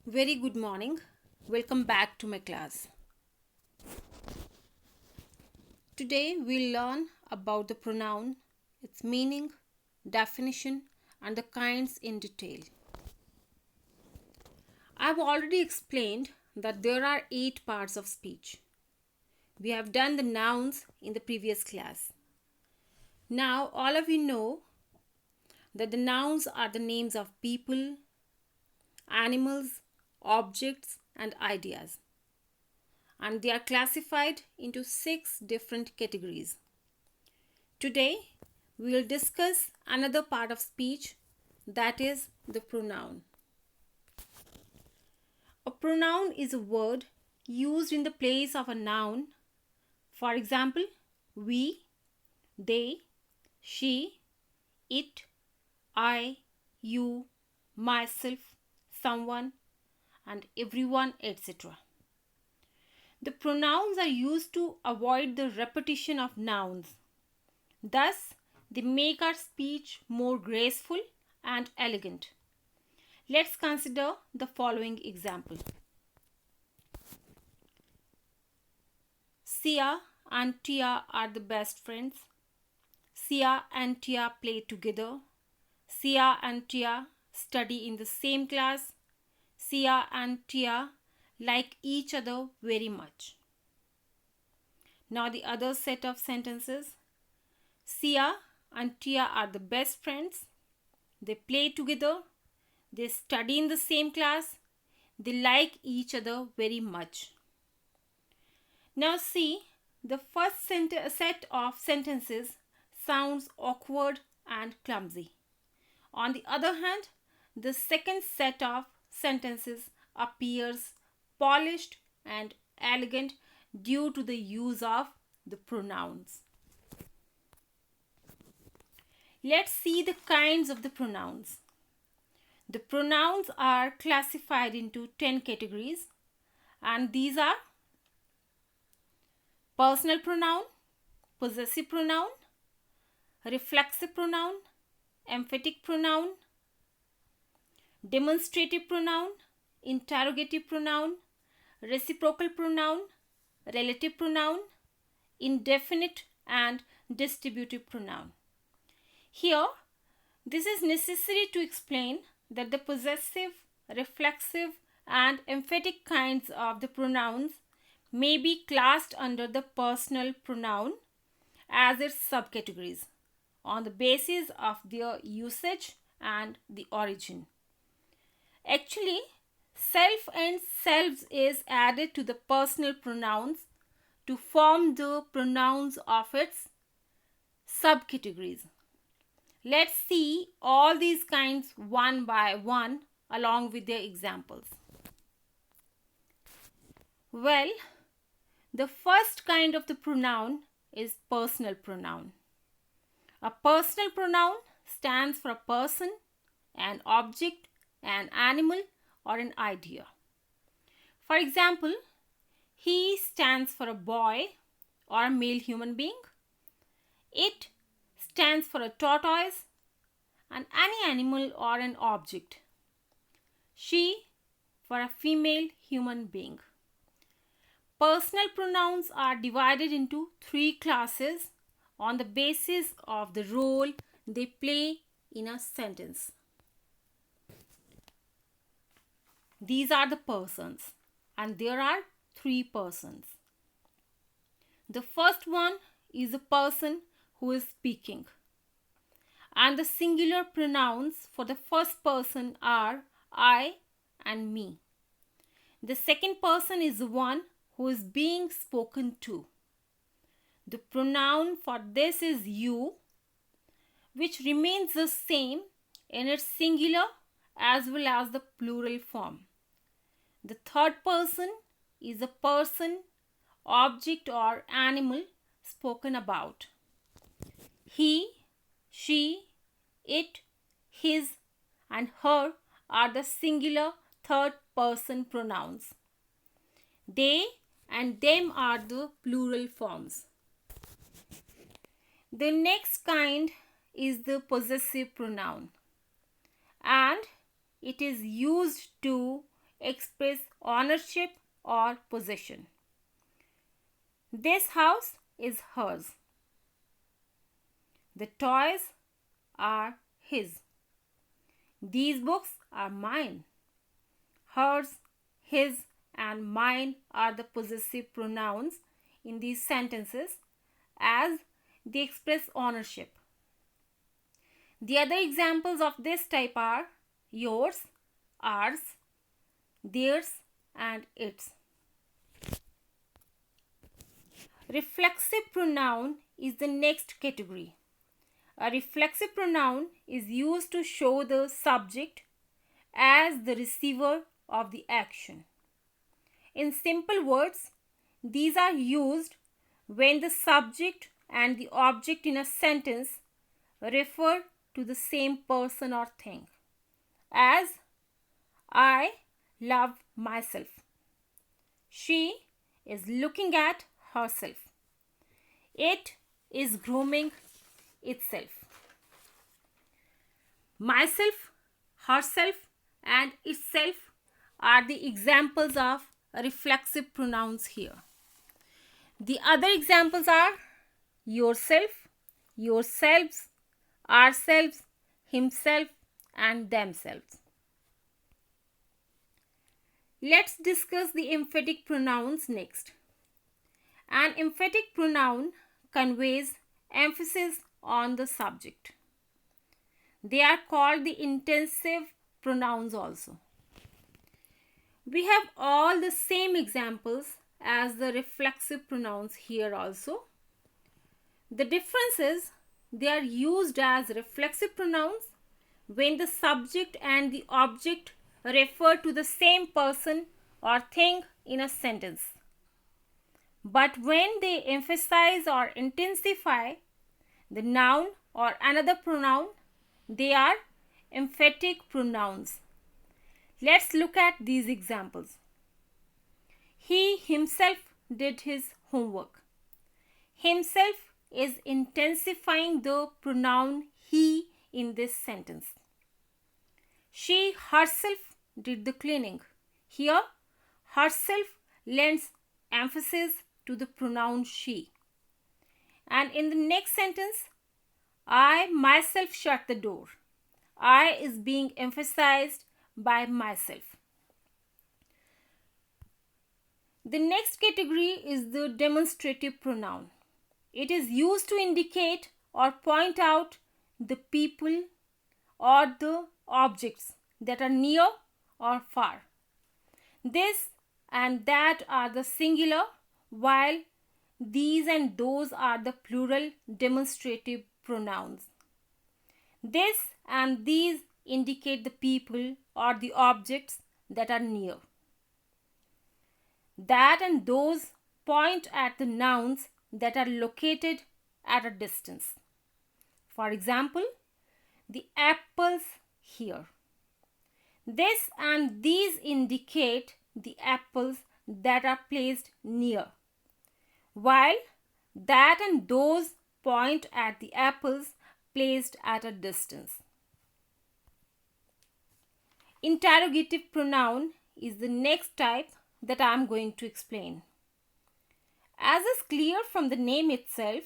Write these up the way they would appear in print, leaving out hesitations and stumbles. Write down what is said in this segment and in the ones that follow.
Very good morning. Welcome back to my class. Today we'll learn about the pronoun, its meaning, definition, and the kinds in detail. I've already explained that there are 8 parts of speech. We have done the nouns in the previous class. Now all of you know that the nouns are the names of people, animals, objects, and ideas. And they are classified into 6 different categories. Today, we will discuss another part of speech, that is the pronoun. A pronoun is a word used in the place of a noun. For example, we, they, she, it, I, you, myself, someone, and everyone, etc. The pronouns are used to avoid the repetition of nouns. Thus, they make our speech more graceful and elegant. Let's consider the following example. Sia and Tia are the best friends. Sia and Tia play together. Sia and Tia study in the same class. Sia and Tia like each other very much. Now the other set of sentences. Sia and Tia are the best friends. They play together. They study in the same class. They like each other very much. Now see, the first set of sentences sounds awkward and clumsy. On the other hand, the second set of sentences appears polished and elegant due to the use of the pronouns. Let's see the kinds of the pronouns. The pronouns are classified into 10 categories, and these are personal pronoun, possessive pronoun, reflexive pronoun, emphatic pronoun, demonstrative pronoun, interrogative pronoun, reciprocal pronoun, relative pronoun, indefinite and distributive pronoun. Here, this is necessary to explain that the possessive, reflexive, and emphatic kinds of the pronouns may be classed under the personal pronoun as its subcategories on the basis of their usage and the origin. Actually, self and selves is added to the personal pronouns to form the pronouns of its subcategories. Let's see all these kinds one by one along with their examples. Well, the first kind of the pronoun is personal pronoun. A personal pronoun stands for a person, an object, an animal, or an idea. For example, he stands for a boy or a male human being. It stands for a tortoise and any animal or an object. She for a female human being. Personal pronouns are divided into 3 classes on the basis of the role they play in a sentence. These are the persons, and there are 3 persons. The first one is a person who is speaking, and the singular pronouns for the first person are I and me. The second person is the one who is being spoken to. The pronoun for this is you, which remains the same in its singular as well as the plural form. The third person is a person, object, or animal spoken about. He, she, it, his, and her are the singular third person pronouns. They and them are the plural forms. The next kind is the possessive pronoun, and it is used to express ownership or possession. This house is hers. The toys are his. These books are mine. Hers, his, and mine are the possessive pronouns in these sentences as they express ownership. The other examples of this type are yours, ours, theirs, and its. Reflexive pronoun is the next category. A reflexive pronoun is used to show the subject as the receiver of the action. In simple words, these are used when the subject and the object in a sentence refer to the same person or thing. As I love myself. She is looking at herself. It is grooming itself. Myself, herself, and itself are the examples of reflexive pronouns here. The other examples are yourself, yourselves, ourselves, himself, and themselves. Let's discuss the emphatic pronouns next. An emphatic pronoun conveys emphasis on the subject. They are called the intensive pronouns also. We have all the same examples as the reflexive pronouns here also. The difference is they are used as reflexive pronouns when the subject and the object refer to the same person or thing in a sentence. But when they emphasize or intensify the noun or another pronoun, they are emphatic pronouns. Let's look at these examples. He himself did his homework. Himself is intensifying the pronoun he in this sentence. She herself did the cleaning. Here, herself lends emphasis to the pronoun she. And in the next sentence, I myself shut the door. I is being emphasized by myself. The next category is the demonstrative pronoun. It is used to indicate or point out the people or the objects that are near or far. This and that are the singular, while these and those are the plural demonstrative pronouns. This and these indicate the people or the objects that are near. That and those point at the nouns that are located at a distance. For example, the apples here. This and these indicate the apples that are placed near, while that and those point at the apples placed at a distance. Interrogative pronoun is the next type that I am going to explain. As is clear from the name itself,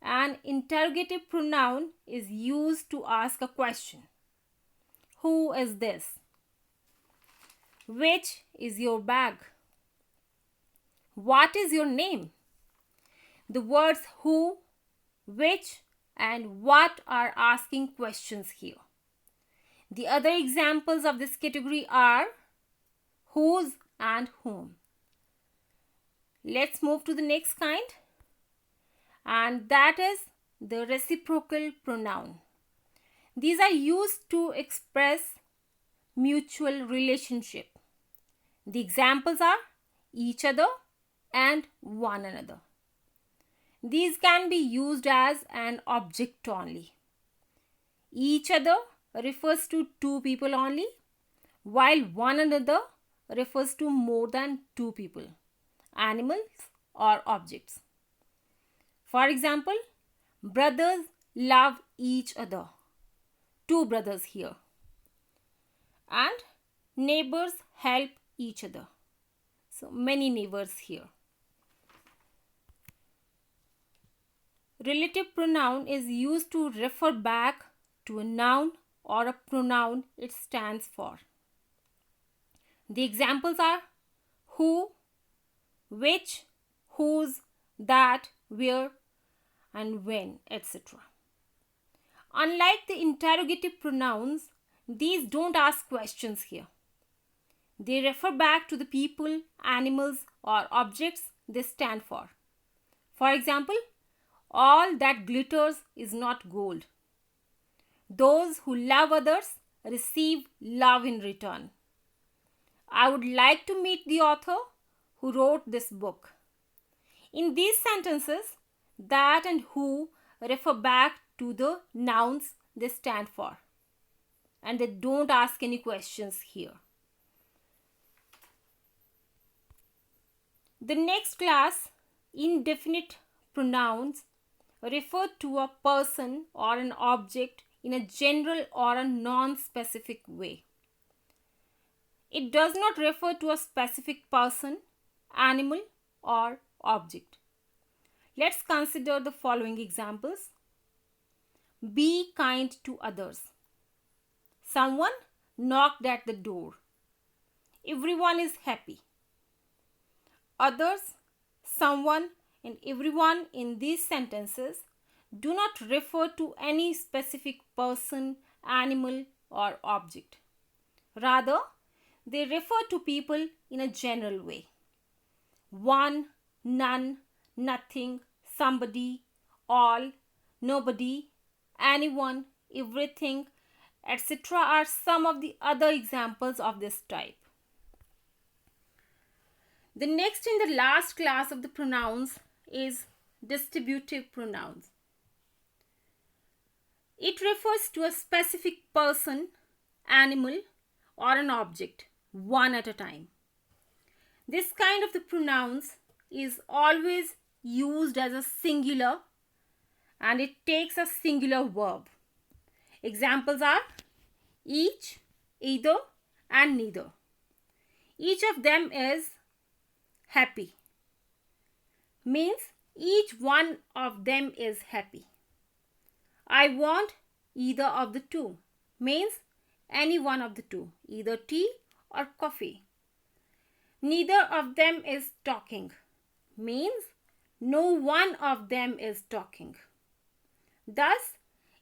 an interrogative pronoun is used to ask a question. Who is this? Which is your bag? What is your name? The words who, which, and what are asking questions here. The other examples of this category are whose and whom. Let's move to the next kind, and that is the reciprocal pronoun. These are used to express mutual relationship. The examples are each other and one another. These can be used as an object only. Each other refers to two people only, while one another refers to more than two people, animals or objects. For example, brothers love each other. Two brothers here. And neighbors help each other. So many neighbors here. Relative pronoun is used to refer back to a noun or a pronoun it stands for. The examples are who, which, whose, that, where, and when, etc. Unlike the interrogative pronouns, these don't ask questions here. They refer back to the people, animals, or objects they stand for. For example, all that glitters is not gold. Those who love others receive love in return. I would like to meet the author who wrote this book. In these sentences, that and who refer back to the nouns they stand for, and they don't ask any questions here. The next class, indefinite pronouns, refer to a person or an object in a general or a non-specific way. It does not refer to a specific person, animal, or object. Let's consider the following examples. Be kind to others. Someone knocked at the door. Everyone is happy. Others, someone, and everyone in these sentences do not refer to any specific person, animal, or object. Rather, they refer to people in a general way. One, none, nothing, somebody, all, nobody, anyone, everything, etc. are some of the other examples of this type. The next and the last class of the pronouns is distributive pronouns. It refers to a specific person, animal, or an object, one at a time. This kind of the pronouns is always used as a singular and it takes a singular verb. Examples are each, either, and neither. Each of them is happy. Means each one of them is happy. I want either of the two. Means any one of the two, either tea or coffee. Neither of them is talking. Means no one of them is talking. Thus,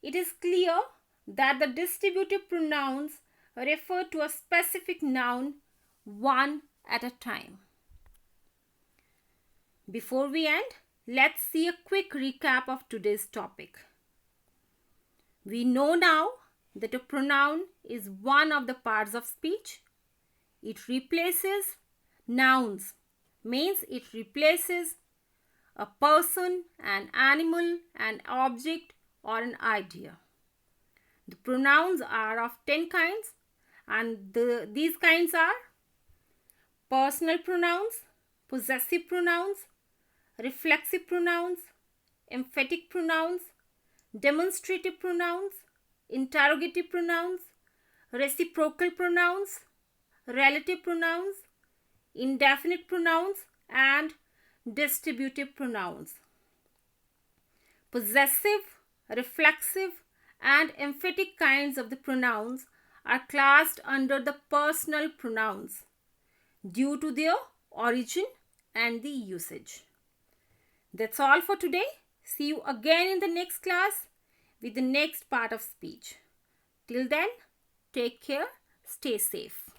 it is clear that the distributive pronouns refer to a specific noun one at a time. Before we end, let's see a quick recap of today's topic. We know now that a pronoun is one of the parts of speech. It replaces nouns, means it replaces a person, an animal, an object, or an idea. The pronouns are of 10 kinds, and these kinds are personal pronouns, possessive pronouns, reflexive pronouns, emphatic pronouns, demonstrative pronouns, interrogative pronouns, reciprocal pronouns, relative pronouns, indefinite pronouns, and distributive pronouns. Possessive, reflexive, and emphatic kinds of the pronouns are classed under the personal pronouns due to their origin and the usage. That's all for today. See you again in the next class with the next part of speech. Till then, take care, stay safe.